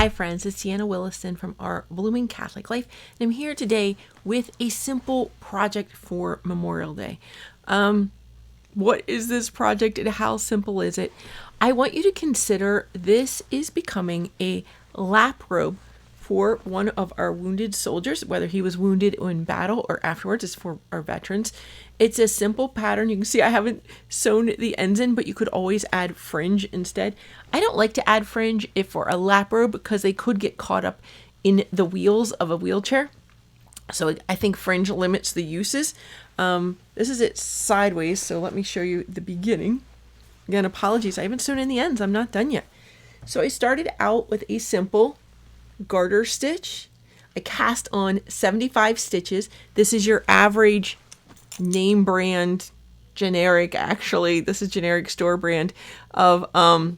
Hi friends, it's Sienna Williston from Our Blooming Catholic Life, and I'm here today with a simple project for Memorial Day. What is this project and how simple is it? I want you to consider this is becoming a lap robe for one of our wounded soldiers, whether he was wounded in battle or afterwards. It's for our veterans. It's a simple pattern. You can see I haven't sewn the ends in, but you could always add fringe instead. I don't like to add fringe if for a lap robe because they could get caught up in the wheels of a wheelchair. So I think fringe limits the uses. This is it sideways, so let me show you the beginning. Again, apologies, I haven't sewn in the ends. I'm not done yet. So I started out with a simple garter stitch. I cast on 75 stitches. This is your average name brand, generic, actually. This is generic store brand of yarn.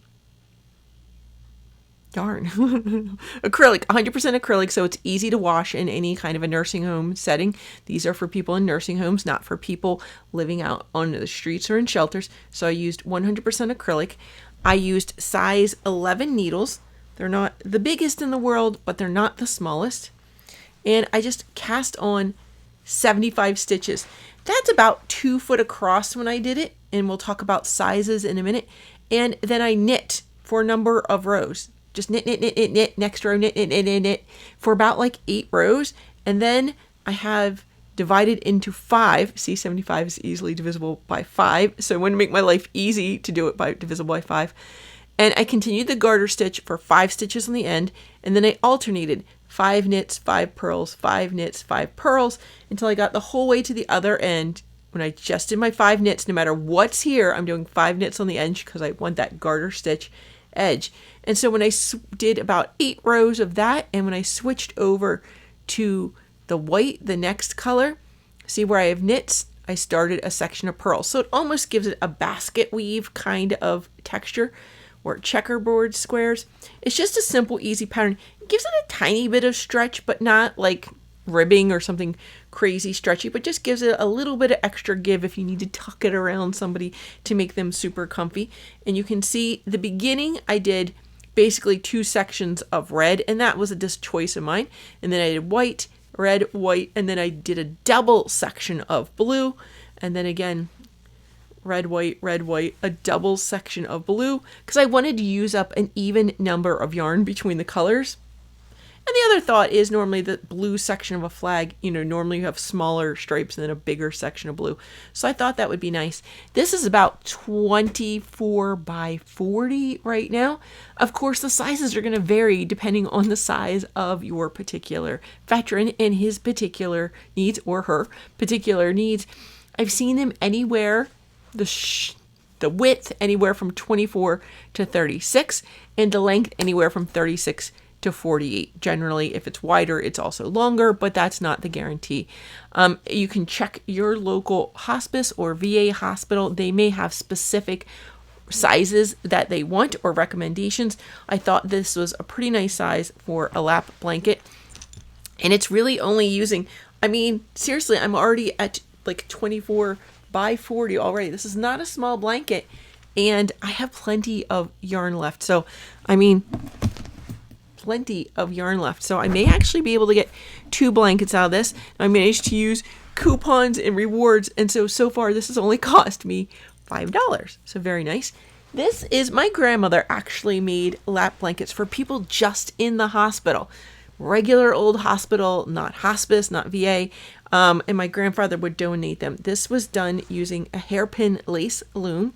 Acrylic, 100% acrylic, so it's easy to wash in any kind of a nursing home setting. These are for people in nursing homes, not for people living out on the streets or in shelters. So I used 100% acrylic. I used size 11 needles. They're not the biggest in the world, but they're not the smallest. And I just cast on 75 stitches. That's about 2 foot across when I did it, and we'll talk about sizes in a minute. And then I knit for a number of rows. Just knit, knit, knit, knit, knit, next row, knit, knit, knit, knit, knit, for about like 8 rows. And then I have divided into 5. See, 75 is easily divisible by 5. So I want to make my life easy to do it by divisible by 5. And I continued the garter stitch for 5 stitches on the end. And then I alternated 5 knits, 5 purls, 5 knits, 5 purls, until I got the whole way to the other end. When I just did my 5 knits, no matter what's here, I'm doing 5 knits on the edge because I want that garter stitch edge. And so when I did about 8 rows of that, and when I switched over to the white, the next color, see where I have knits, I started a section of purls. So it almost gives it a basket weave kind of texture, or checkerboard squares. It's just a simple, easy pattern. It gives it a tiny bit of stretch, but not like ribbing or something crazy stretchy, but just gives it a little bit of extra give if you need to tuck it around somebody to make them super comfy. And you can see the beginning, I did basically 2 sections of red, and that was a just choice of mine. And then I did white, red, white, and then I did a double section of blue, and then again red, white, a double section of blue, because I wanted to use up an even number of yarn between the colors. And the other thought is normally the blue section of a flag, normally you have smaller stripes and then a bigger section of blue. So I thought that would be nice. This is about 24 by 40 right now. Of course, the sizes are going to vary depending on the size of your particular veteran and his particular needs, or her particular needs. I've seen them anywhere, the width anywhere from 24 to 36, and the length anywhere from 36 to 48. Generally, if it's wider, it's also longer, but that's not the guarantee. You can check your local hospice or VA hospital. They may have specific sizes that they want or recommendations. I thought this was a pretty nice size for a lap blanket. And it's really only using, seriously, I'm already at like 24 by 40 already. This is not a small blanket, and I have plenty of yarn left. So, plenty of yarn left. So I may actually be able to get 2 blankets out of this. I managed to use coupons and rewards, and so far this has only cost me $5. So very nice. This is my grandmother actually made lap blankets for people just in the hospital. Regular old hospital, not hospice, not VA. And my grandfather would donate them. This was done using a hairpin lace loom.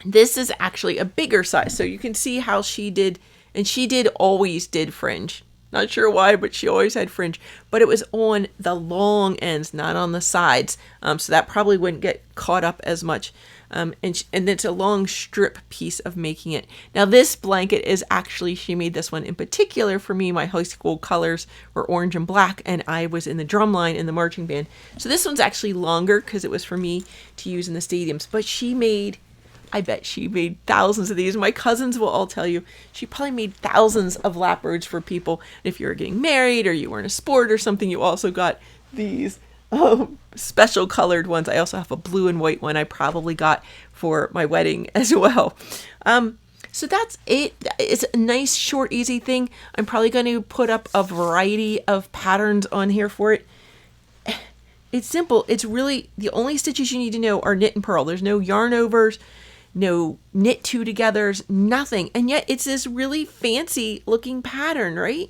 This is actually a bigger size. So you can see how she did, and she always did fringe. Not sure why, but she always had fringe. But it was on the long ends, not on the sides. So that probably wouldn't get caught up as much. And it's a long strip piece of making it. Now this blanket is actually, she made this one in particular for me. My high school colors were orange and black, and I was in the drum line in the marching band. So this one's actually longer because it was for me to use in the stadiums. But I bet she made thousands of these. My cousins will all tell you she probably made thousands of lap robes for people. And if you were getting married or you were in a sport or something, you also got these special colored ones. I also have a blue and white one I probably got for my wedding as well. So that's it. It's a nice, short, easy thing. I'm probably going to put up a variety of patterns on here for it. It's simple. It's really, the only stitches you need to know are knit and purl. There's no yarn overs, no knit two togethers, nothing. And yet it's this really fancy looking pattern, right?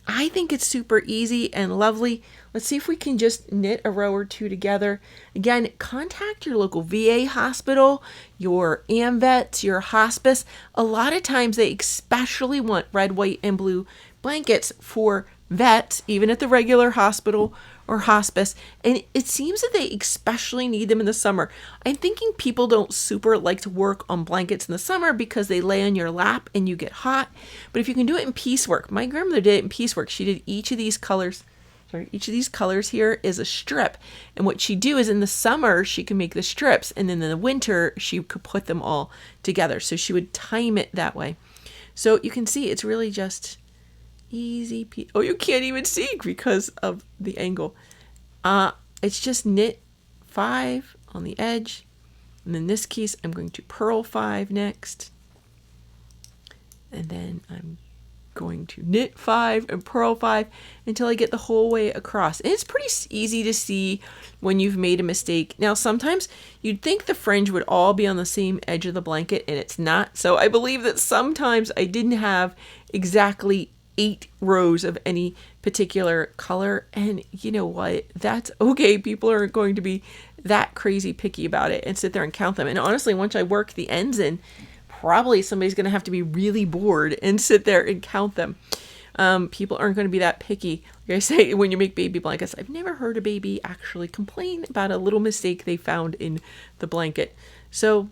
I think it's super easy and lovely. Let's see if we can just knit a row or two together. Again, contact your local VA hospital, your AMVETS, your hospice. A lot of times they especially want red, white, and blue blankets for vets, even at the regular hospital or hospice. And it seems that they especially need them in the summer. I'm thinking people don't super like to work on blankets in the summer because they lay on your lap and you get hot. But if you can do it in piecework, my grandmother did it in piecework. She did each of these colors. Each of these colors here is a strip. And what she'd do is in the summer, she could make the strips. And then in the winter, she could put them all together. So she would time it that way. So you can see it's really just easy. Oh, you can't even see because of the angle. It's just knit 5 on the edge. And in this case, I'm going to purl 5 next. And then I'm going to knit 5 and purl 5 until I get the whole way across. And it's pretty easy to see when you've made a mistake. Now, sometimes you'd think the fringe would all be on the same edge of the blanket, and it's not. So I believe that sometimes I didn't have exactly 8 rows of any particular color. And you know what? That's okay. People aren't going to be that crazy picky about it and sit there and count them. And honestly, once I work the ends in, probably somebody's going to have to be really bored and sit there and count them. People aren't going to be that picky. Like I say, when you make baby blankets, I've never heard a baby actually complain about a little mistake they found in the blanket. So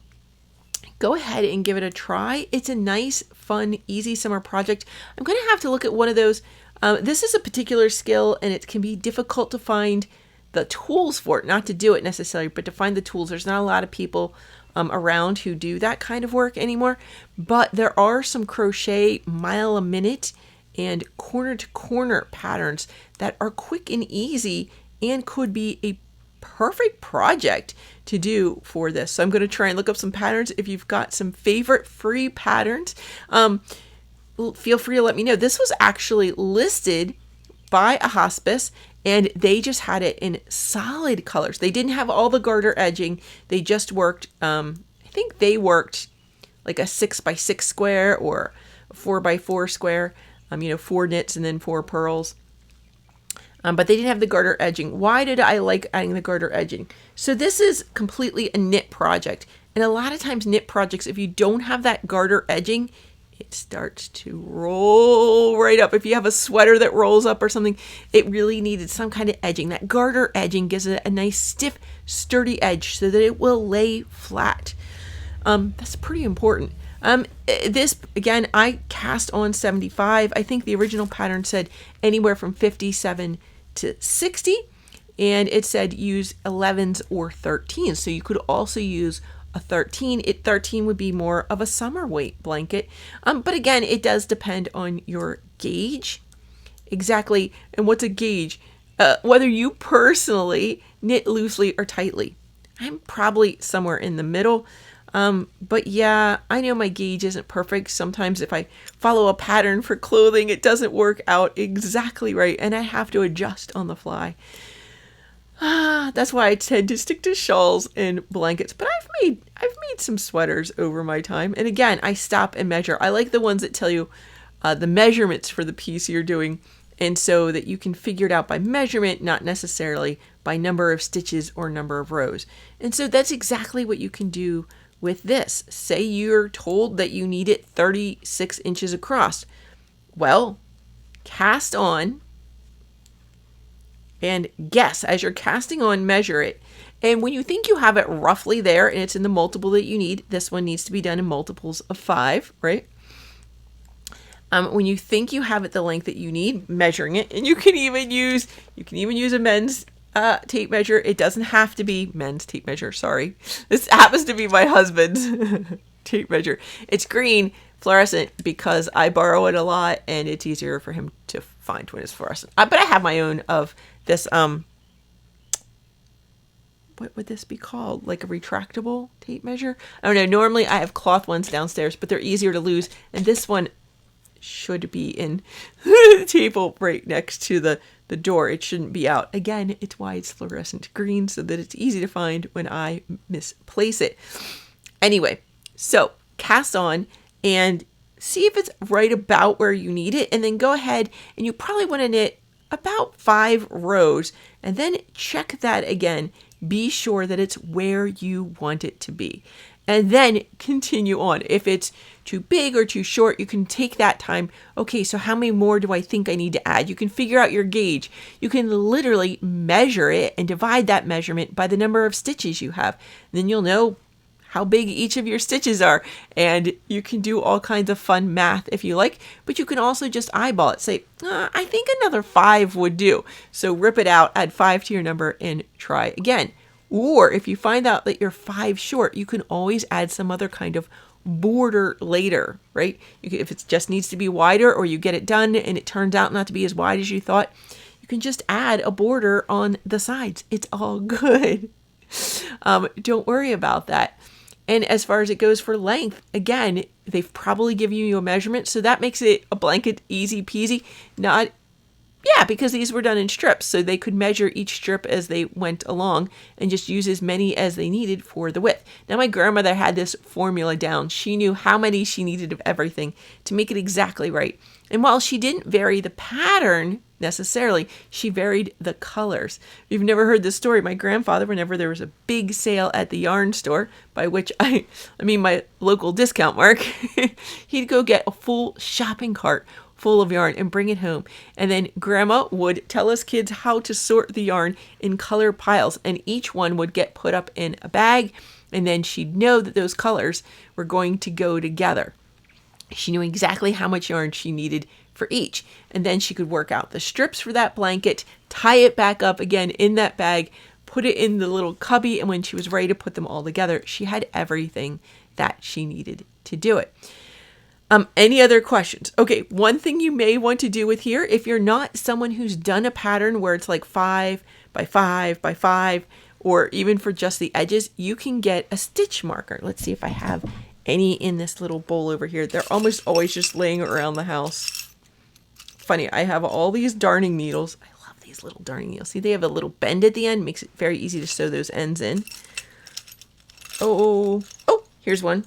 go ahead and give it a try. It's a nice, fun, easy summer project. I'm going to have to look at one of those. This is a particular skill, and it can be difficult to find the tools for it, not to do it necessarily, but to find the tools. There's not a lot of people around who do that kind of work anymore, but there are some crochet mile a minute and corner to corner patterns that are quick and easy and could be a perfect project to do for this. So I'm going to try and look up some patterns. If you've got some favorite free patterns, feel free to let me know. This was actually listed by a hospice, and they just had it in solid colors. They didn't have all the garter edging. They just worked, I think they worked like a 6x6 square or a 4x4 square, 4 knits and then 4 purls. But they didn't have the garter edging. Why did I like adding the garter edging? So this is completely a knit project. And a lot of times knit projects, if you don't have that garter edging, it starts to roll right up. If you have a sweater that rolls up or something, it really needed some kind of edging. That garter edging gives it a nice stiff, sturdy edge so that it will lay flat. That's pretty important. This, again, I cast on 75. I think the original pattern said anywhere from 57 to 60. And it said use 11s or 13s. So you could also use a 13. 13 would be more of a summer weight blanket. But again, it does depend on your gauge. Exactly. And what's a gauge? Whether you personally knit loosely or tightly. I'm probably somewhere in the middle. But yeah, I know my gauge isn't perfect. Sometimes if I follow a pattern for clothing, it doesn't work out exactly right, and I have to adjust on the fly. That's why I tend to stick to shawls and blankets. But I've made some sweaters over my time. And again, I stop and measure. I like the ones that tell you the measurements for the piece you're doing, and so that you can figure it out by measurement, not necessarily by number of stitches or number of rows. And so that's exactly what you can do with this. Say you're told that you need it 36 inches across. Well, cast on and guess. As you're casting on, measure it. And when you think you have it roughly there and it's in the multiple that you need, this one needs to be done in multiples of 5, right? When you think you have it the length that you need, measuring it, and you can even use a men's tape measure. It doesn't have to be men's tape measure. Sorry. This happens to be my husband's tape measure. It's green fluorescent because I borrow it a lot and it's easier for him to find when it's fluorescent. But I have my own of this, what would this be called? Like a retractable tape measure? I don't know. Normally I have cloth ones downstairs, but they're easier to lose. And this one should be in the table right next to the door. It shouldn't be out. Again, it's why it's fluorescent green, so that it's easy to find when I misplace it. Anyway, so cast on and see if it's right about where you need it, and then go ahead, and you probably want to knit about 5 rows, and then check that again. Be sure that it's where you want it to be, and then continue on. If it's too big or too short, you can take that time. Okay, so how many more do I think I need to add? You can figure out your gauge. You can literally measure it and divide that measurement by the number of stitches you have. And then you'll know how big each of your stitches are, and you can do all kinds of fun math if you like, but you can also just eyeball it. Say, I think another 5 would do. So rip it out, add 5 to your number, and try again. Or if you find out that you're 5 short, you can always add some other kind of border later, right? If it just needs to be wider, or you get it done and it turns out not to be as wide as you thought, you can just add a border on the sides. It's all good. Don't worry about that. And as far as it goes for length, again, they've probably given you a measurement, so that makes it a blanket easy peasy. Because these were done in strips, so they could measure each strip as they went along and just use as many as they needed for the width. Now, my grandmother had this formula down. She knew how many she needed of everything to make it exactly right. And while she didn't vary the pattern necessarily, she varied the colors. If you've never heard this story, my grandfather, whenever there was a big sale at the yarn store, by which I mean my local discount mark, he'd go get a full shopping cart full of yarn and bring it home. And then grandma would tell us kids how to sort the yarn in color piles, and each one would get put up in a bag, and then she'd know that those colors were going to go together. She knew exactly how much yarn she needed for each, and then she could work out the strips for that blanket, tie it back up again in that bag, put it in the little cubby, and when she was ready to put them all together, she had everything that she needed to do it. Any other questions? Okay, one thing you may want to do with here, if you're not someone who's done a pattern where it's like 5 by 5 by 5, or even for just the edges, you can get a stitch marker. Let's see if I have any in this little bowl over here. They're almost always just laying around the house. Funny, I have all these darning needles. I love these little darning needles. See, they have a little bend at the end, makes it very easy to sew those ends in. Oh, here's one.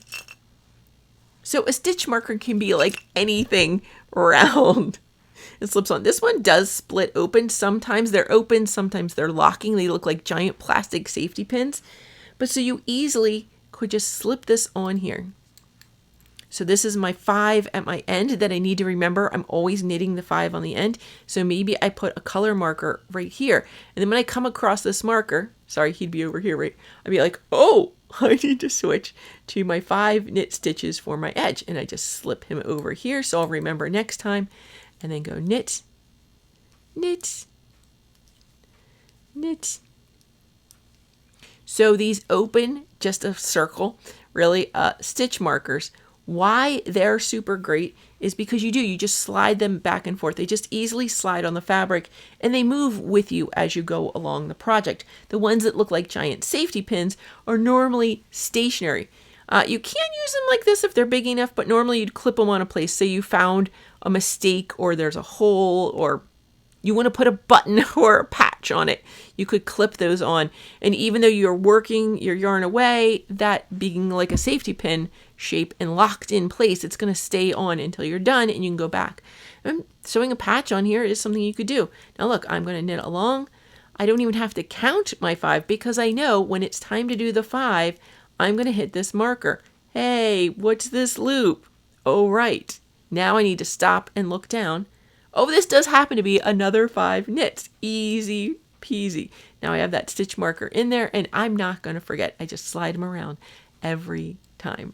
So a stitch marker can be like anything round. It slips on. This one does split open. Sometimes they're open, sometimes they're locking. They look like giant plastic safety pins. But so you easily could just slip this on here. So this is my 5 at my end that I need to remember. I'm always knitting the 5 on the end. So maybe I put a color marker right here. And then when I come across this marker, sorry, he'd be over here, right? I'd be like, oh, I need to switch to my 5 knit stitches for my edge. And I just slip him over here, so I'll remember next time. And then go knit, knit, knit. So these open, just a circle, really, stitch markers. Why they're super great is because you just slide them back and forth. They just easily slide on the fabric, and they move with you as you go along the project. The ones that look like giant safety pins are normally stationary. You can use them like this if they're big enough, but normally you'd clip them on a place. Say you found a mistake, or there's a hole, or you want to put a button or a patch on it. You could clip those on. And even though you're working your yarn away, that being like a safety pin shape and locked in place, it's going to stay on until you're done and you can go back. And sewing a patch on here is something you could do. Now look, I'm going to knit along. I don't even have to count my 5 because I know when it's time to do the 5, I'm going to hit this marker. Hey, what's this loop? Oh, right. Now I need to stop and look down. Oh, this does happen to be another 5 knits. Easy peasy. Now I have that stitch marker in there, and I'm not going to forget. I just slide them around every time.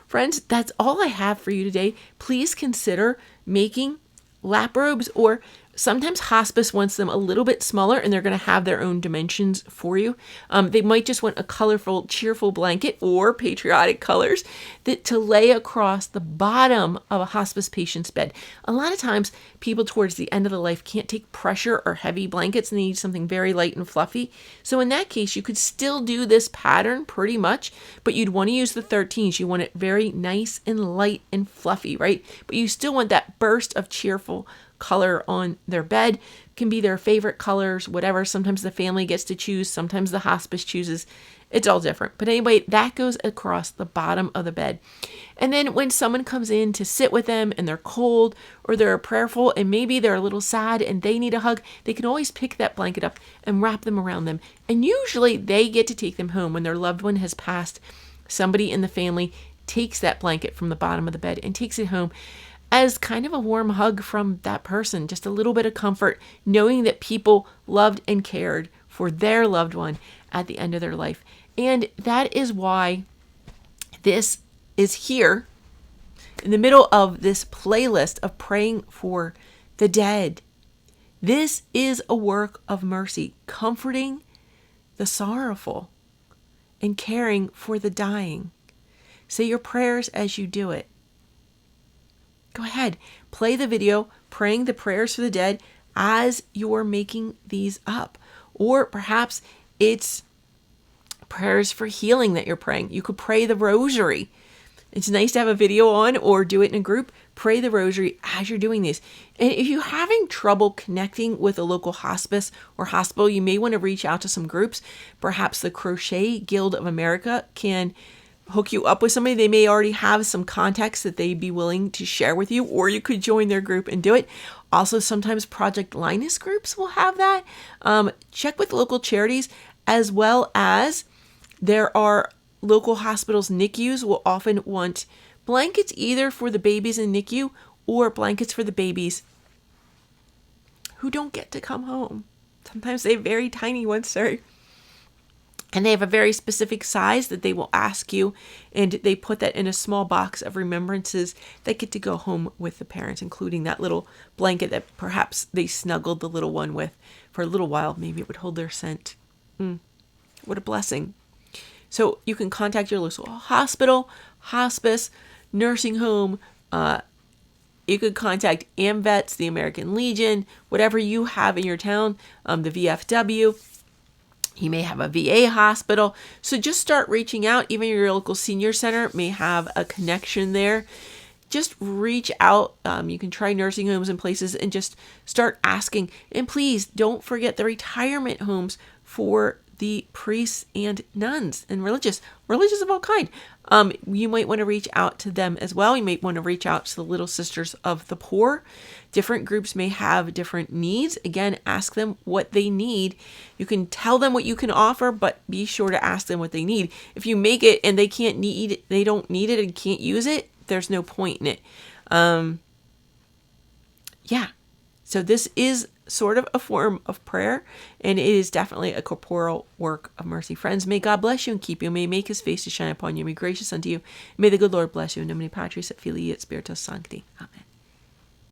Friends, that's all I have for you today. Please consider making lap robes or Sometimes hospice wants them a little bit smaller, and they're going to have their own dimensions for you. They might just want a colorful, cheerful blanket or patriotic colors that to lay across the bottom of a hospice patient's bed. A lot of times people towards the end of the life can't take pressure or heavy blankets and they need something very light and fluffy. So in that case, you could still do this pattern pretty much, but you'd want to use the 13s. You want it very nice and light and fluffy, right? But you still want that burst of cheerful color on their bed. Can be their favorite colors, whatever. Sometimes the family gets to choose, sometimes the hospice chooses. It's all different. But anyway, that goes across the bottom of the bed. And then when someone comes in to sit with them and they're cold or they're prayerful and maybe they're a little sad and they need a hug, they can always pick that blanket up and wrap them around them. And usually they get to take them home when their loved one has passed. Somebody in the family takes that blanket from the bottom of the bed and takes it home as kind of a warm hug from that person, just a little bit of comfort, knowing that people loved and cared for their loved one at the end of their life. And that is why this is here in the middle of this playlist of praying for the dead. This is a work of mercy, comforting the sorrowful and caring for the dying. Say your prayers as you do it. Go ahead, play the video praying the prayers for the dead as you're making these up. Or perhaps it's prayers for healing that you're praying. You could pray the rosary. It's nice to have a video on or do it in a group. Pray the rosary as you're doing these. And if you're having trouble connecting with a local hospice or hospital, you may want to reach out to some groups. Perhaps the Crochet Guild of America can hook you up with somebody. They may already have some contacts that they'd be willing to share with you, or you could join their group and do it. Also, sometimes Project Linus groups will have that. Check with local charities, as well as there are local hospitals. NICUs will often want blankets either for the babies in NICU or blankets for the babies who don't get to come home. Sometimes they have very tiny ones, sorry. And they have a very specific size that they will ask you, and they put that in a small box of remembrances that get to go home with the parents, including that little blanket that perhaps they snuggled the little one with for a little while. Maybe it would hold their scent. What a blessing. So you can contact your local hospital, hospice, nursing home. You could contact AMVETS, the American Legion, whatever you have in your town, the VFW. You may have a VA hospital. So just start reaching out. Even your local senior center may have a connection there. Just reach out. You can try nursing homes and places and just start asking. And please don't forget the retirement homes for the priests and nuns and religious of all kind. You might want to reach out to them as well. You might want to reach out to the Little Sisters of the Poor. Different groups may have different needs. Again, ask them what they need. You can tell them what you can offer, but be sure to ask them what they need. If you make it and they don't need it and can't use it, there's no point in it. So this is sort of a form of prayer, and it is definitely a corporal work of mercy. Friends, may God bless you and keep you. May he make his face to shine upon you. May be gracious unto you. May the good Lord bless you. In nomine Patris et Filii et Spiritus Sancti. Amen.